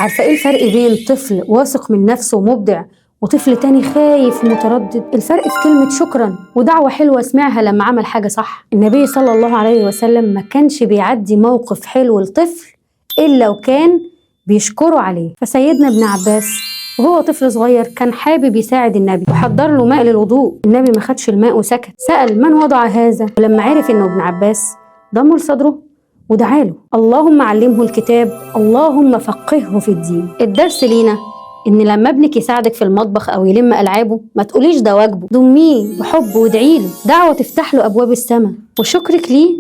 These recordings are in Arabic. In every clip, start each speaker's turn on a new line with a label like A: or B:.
A: عارفة ايه الفرق بين طفل واثق من نفسه ومبدع وطفل تاني خايف ومتردد؟ الفرق في كلمة شكرا ودعوة حلوة سمعها لما عمل حاجة صح. النبي صلى الله عليه وسلم ما كانش بيعدي موقف حلو لطفل إلا وكان بيشكره عليه. فسيدنا ابن عباس وهو طفل صغير كان حابب يساعد النبي وحضر له ماء للوضوء. النبي ما خدش الماء وسكت، سأل من وضع هذا، ولما عرف انه ابن عباس ضمه لصدره ودعاله: اللهم علمه الكتاب، اللهم فقهه في الدين. الدرس لينا ان لما ابنك يساعدك في المطبخ او يلم العابه ما تقوليش ده واجبه، ضميه بحب وادعيله، دعوه تفتح له ابواب السماء، وشكرك ليه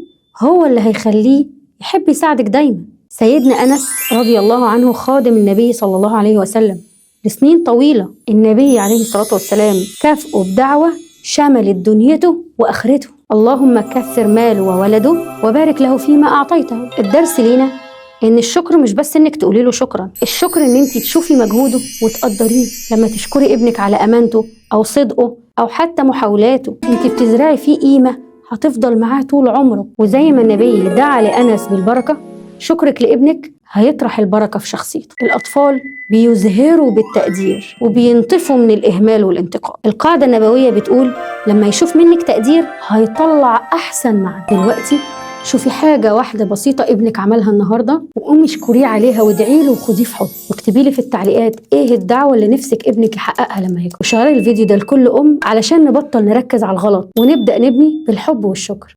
A: هو اللي هيخليه يحب يساعدك دايما. سيدنا انس رضي الله عنه خادم النبي صلى الله عليه وسلم لسنين طويله، النبي عليه الصلاه والسلام كافئه بدعوه شملت دنيته واخرته: اللهم كثر ماله وولده وبارك له فيما اعطيته. الدرس لينا ان الشكر مش بس انك تقولي له شكرا، الشكر ان انت تشوفي مجهوده وتقدريه. لما تشكري ابنك على امانته او صدقه او حتى محاولاته، انت بتزرعي فيه قيمه هتفضل معاه طول عمره. وزي ما النبي دعا لانس بالبركه، شكرك لابنك هيطرح البركه في شخصيته. الاطفال بيزهروا بالتقدير وبينطفوا من الاهمال والانتقاد. القاعده النبويه بتقول لما يشوف منك تقدير هيطلع احسن معك. دلوقتي شوفي حاجة واحدة بسيطة ابنك عملها النهاردة وقومي اشكريه عليها وادعي له وخديه في حضن، واكتبي لي في التعليقات ايه الدعوة اللي نفسك ابنك يحققها لما يكبر. وشيري الفيديو ده لكل علشان نبطل نركز على الغلط ونبدأ نبني بالحب والشكر.